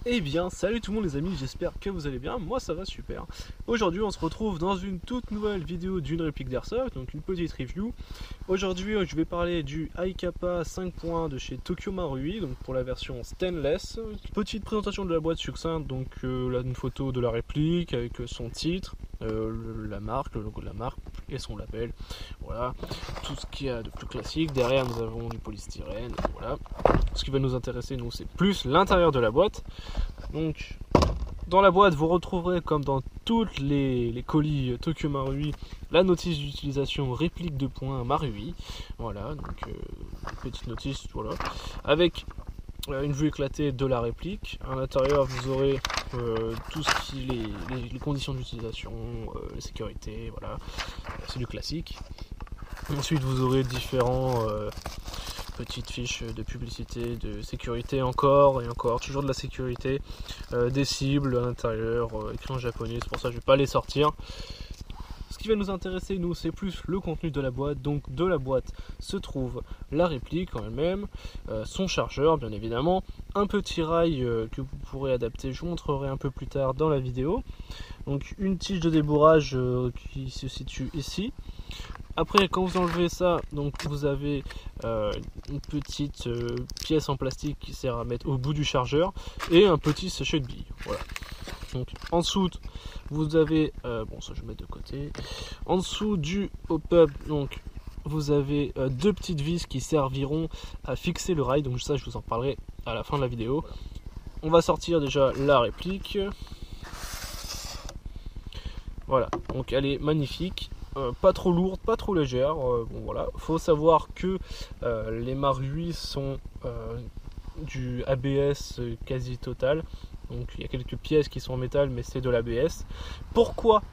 Eh bien, salut tout le monde les amis, j'espère que vous allez bien, moi ça va super. Aujourd'hui on se retrouve dans une toute nouvelle vidéo d'une réplique d'Airsoft, donc une petite review. Aujourd'hui je vais parler du iKappa 5.1 de chez Tokyo Marui, donc pour la version stainless. Petite présentation de la boîte succincte, donc là une photo de la réplique avec son titre, la marque, le logo de la marque et son label. Voilà, tout ce qu'il y a de plus classique. Derrière nous avons du polystyrène, voilà. Ce qui va nous intéresser nous c'est plus l'intérieur de la boîte. Donc dans la boîte vous retrouverez comme dans toutes les colis Tokyo Marui la notice d'utilisation réplique 2.1 Marui. Voilà, donc petite notice, voilà, avec une vue éclatée de la réplique. À l'intérieur vous aurez tout ce qui les conditions d'utilisation, la sécurité, voilà, c'est du classique. Ensuite vous aurez différents petites fiches de publicité, de sécurité encore et encore, toujours de la sécurité, des cibles à l'intérieur, écrit en japonais, c'est pour ça que je ne vais pas les sortir. Ce qui va nous intéresser nous c'est plus le contenu de la boîte, donc de la boîte se trouve la réplique en elle-même, son chargeur bien évidemment, un petit rail que vous pourrez adapter, je vous montrerai un peu plus tard dans la vidéo, donc une tige de débourrage qui se situe ici. Après, quand vous enlevez ça, donc vous avez une petite pièce en plastique qui sert à mettre au bout du chargeur et un petit sachet de billes. Voilà. Donc en dessous, vous avez bon, ça je vais mettre de côté. En dessous du hop-up, donc vous avez deux petites vis qui serviront à fixer le rail. Donc ça, je vous en parlerai à la fin de la vidéo. On va sortir déjà la réplique. Voilà. Donc elle est magnifique. Pas trop lourde, pas trop légère. Bon voilà, faut savoir que les Marui sont du ABS quasi total. Donc il y a quelques pièces qui sont en métal, mais c'est de l'ABS. Pourquoi?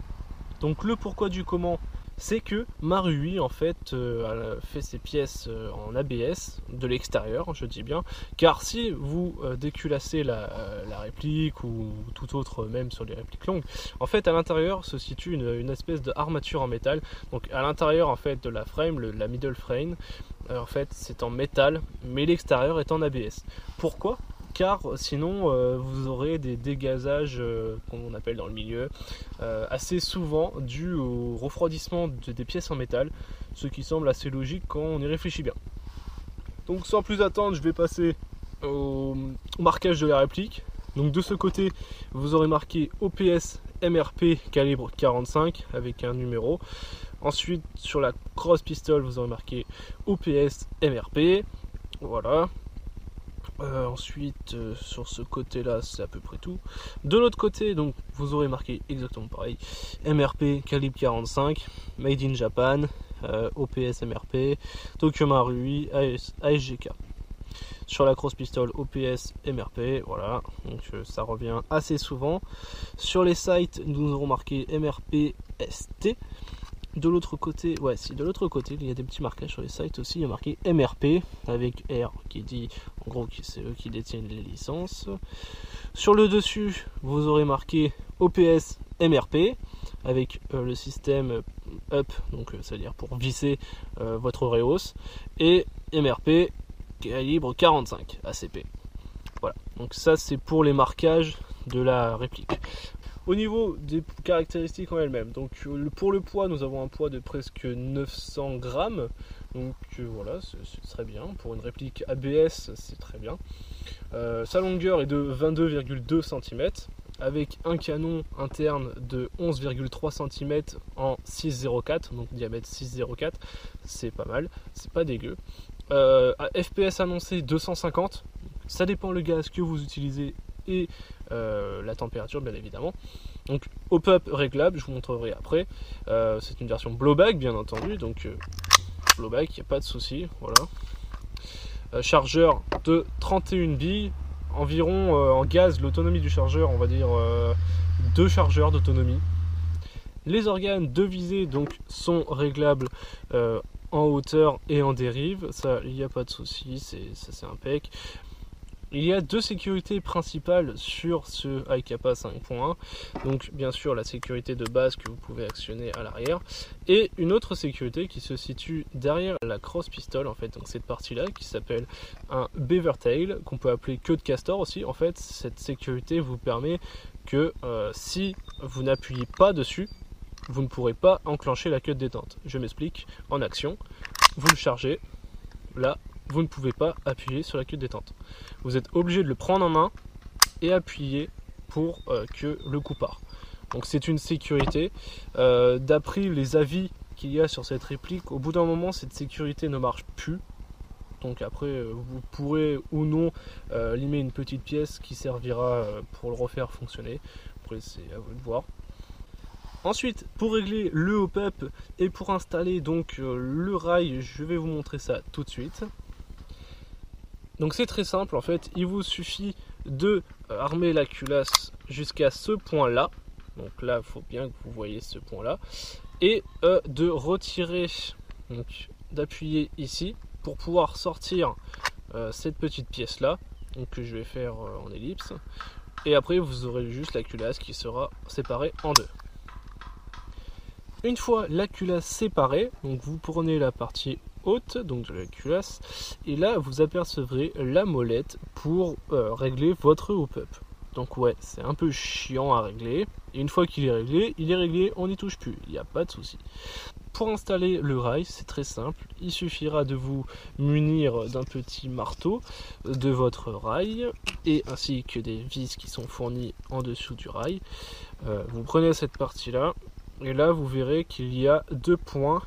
Donc le pourquoi du comment, c'est que Marui en fait a fait ses pièces en ABS de l'extérieur, je dis bien, car si vous déculassez la réplique ou tout autre, même sur les répliques longues, en fait à l'intérieur se situe une espèce de armature en métal. Donc à l'intérieur en fait de la frame, la middle frame, en fait c'est en métal, mais l'extérieur est en ABS. Pourquoi? Car sinon vous aurez des dégazages qu'on appelle dans le milieu assez souvent dus au refroidissement des pièces en métal, ce qui semble assez logique quand on y réfléchit bien. Donc sans plus attendre, je vais passer au marquage de la réplique. Donc de ce côté vous aurez marqué OPS MRP calibre 45 avec un numéro. Ensuite sur la cross pistol vous aurez marqué OPS MRP, voilà. Ensuite sur ce côté là c'est à peu près tout. De l'autre côté donc vous aurez marqué exactement pareil, MRP calibre 45 made in Japan, OPS MRP Tokyo Marui ASGK. Sur la cross pistol OPS MRP, voilà, donc ça revient assez souvent. Sur les sites nous aurons marqué MRP ST. De l'autre côté, ouais, si de l'autre côté, il y a des petits marquages sur les sites aussi. Il y a marqué MRP avec R qui dit en gros que c'est eux qui détiennent les licences. Sur le dessus, vous aurez marqué OPS MRP avec le système up, donc c'est-à-dire pour visser votre rehausse, et MRP calibre 45 ACP. Voilà, donc ça c'est pour les marquages de la réplique. Au niveau des caractéristiques en elles-mêmes, donc pour le poids, nous avons un poids de presque 900 grammes, donc voilà, c'est très bien. Pour une réplique ABS, c'est très bien. Sa longueur est de 22,2 cm, avec un canon interne de 11,3 cm en 6,04, donc diamètre 6,04, c'est pas mal, c'est pas dégueu. FPS annoncé 250, ça dépend le gaz que vous utilisez et la température bien évidemment. Donc hop-up réglable, je vous montrerai après. C'est une version blowback bien entendu, donc blowback, il n'y a pas de souci, voilà. Chargeur de 31 billes, environ en gaz, l'autonomie du chargeur, on va dire 2 chargeurs d'autonomie. Les organes de visée donc sont réglables en hauteur et en dérive, ça il n'y a pas de souci, c'est impec. Il y a deux sécurités principales sur ce iKappa 5.1. Donc bien sûr la sécurité de base que vous pouvez actionner à l'arrière et une autre sécurité qui se situe derrière la cross pistol en fait. Donc cette partie là qui s'appelle un beaver tail, qu'on peut appeler queue de castor aussi. En fait cette sécurité vous permet que si vous n'appuyez pas dessus, vous ne pourrez pas enclencher la queue de détente. Je m'explique. En action, vous le chargez, là vous ne pouvez pas appuyer sur la queue de détente. Vous êtes obligé de le prendre en main et appuyer pour que le coup part. Donc c'est une sécurité. D'après les avis qu'il y a sur cette réplique, au bout d'un moment cette sécurité ne marche plus. Donc après vous pourrez ou non limer une petite pièce qui servira pour le refaire fonctionner. Après c'est à vous de voir. Ensuite, pour régler le hop-up et pour installer donc le rail, je vais vous montrer ça tout de suite. Donc c'est très simple en fait, il vous suffit de armer la culasse jusqu'à ce point là. Donc là, il faut bien que vous voyez ce point là. Et de retirer, donc d'appuyer ici pour pouvoir sortir cette petite pièce là. Donc que je vais faire en ellipse. Et après vous aurez juste la culasse qui sera séparée en deux. Une fois la culasse séparée, donc vous prenez la partie haute donc de la culasse et là vous apercevrez la molette pour régler votre hop-up. Donc ouais, c'est un peu chiant à régler et une fois qu'il est réglé, on n'y touche plus, il n'y a pas de souci. Pour installer le rail, c'est très simple, il suffira de vous munir d'un petit marteau de votre rail et ainsi que des vis qui sont fournies en dessous du rail. Vous prenez cette partie là et là vous verrez qu'il y a deux points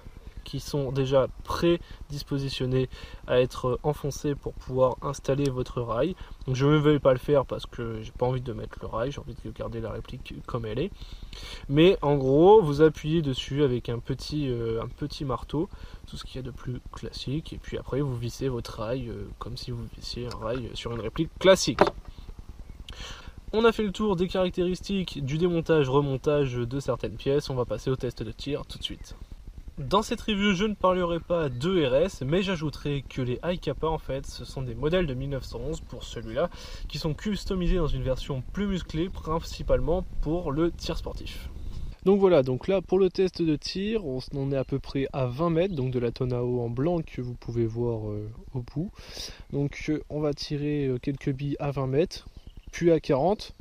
qui sont déjà prédispositionnés à être enfoncés pour pouvoir installer votre rail. Donc je ne vais pas le faire parce que j'ai pas envie de mettre le rail, j'ai envie de garder la réplique comme elle est. Mais en gros, vous appuyez dessus avec un petit marteau, tout ce qu'il y a de plus classique, et puis après vous vissez votre rail comme si vous vissiez un rail sur une réplique classique. On a fait le tour des caractéristiques du démontage, remontage de certaines pièces, on va passer au test de tir tout de suite. Dans cette review, je ne parlerai pas de RS, mais j'ajouterai que les iKappa, en fait, ce sont des modèles de 1911 pour celui-là, qui sont customisés dans une version plus musclée, principalement pour le tir sportif. Donc voilà, donc là pour le test de tir, on en est à peu près à 20 mètres, donc de la Tonao en blanc que vous pouvez voir au bout. Donc on va tirer quelques billes à 20 mètres, puis à 40,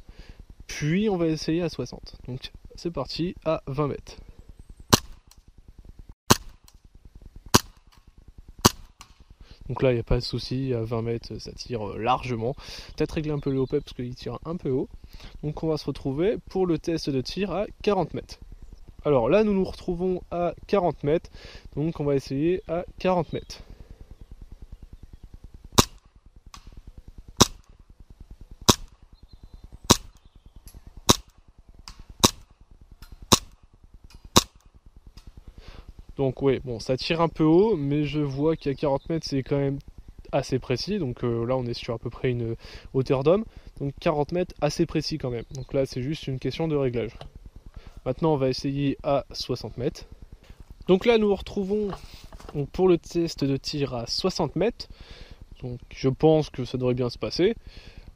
puis on va essayer à 60. Donc c'est parti, à 20 mètres. Donc là, il n'y a pas de souci, à 20 mètres, ça tire largement. Peut-être régler un peu le hop-up parce qu'il tire un peu haut. Donc on va se retrouver pour le test de tir à 40 mètres. Alors là, nous nous retrouvons à 40 mètres. Donc on va essayer à 40 mètres. Donc ouais, bon, ça tire un peu haut, mais je vois qu'à 40 mètres, c'est quand même assez précis. Donc là, on est sur à peu près une hauteur d'homme. Donc 40 mètres, assez précis quand même. Donc là, c'est juste une question de réglage. Maintenant, on va essayer à 60 mètres. Donc là, nous retrouvons pour le test de tir à 60 mètres. Donc je pense que ça devrait bien se passer.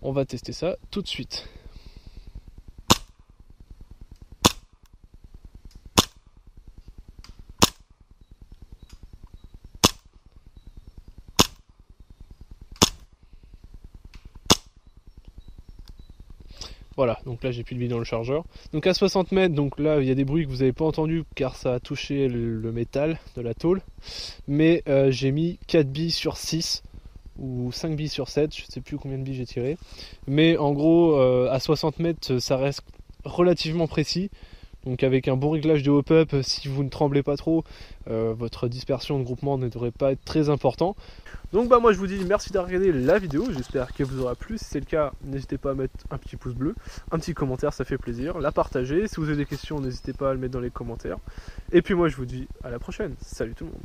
On va tester ça tout de suite. Voilà, donc là j'ai plus de billes dans le chargeur. Donc à 60 mètres, donc là il y a des bruits que vous n'avez pas entendus car ça a touché le métal de la tôle. Mais j'ai mis 4 billes sur 6 ou 5 billes sur 7, je ne sais plus combien de billes j'ai tiré. Mais en gros à 60 mètres ça reste relativement précis. Donc avec un bon réglage de hop-up, si vous ne tremblez pas trop, votre dispersion de groupement ne devrait pas être très important. Donc bah moi je vous dis merci d'avoir regardé la vidéo, j'espère qu'elle vous aura plu. Si c'est le cas, n'hésitez pas à mettre un petit pouce bleu, un petit commentaire, ça fait plaisir, la partager. Si vous avez des questions, n'hésitez pas à le mettre dans les commentaires. Et puis moi je vous dis à la prochaine, salut tout le monde.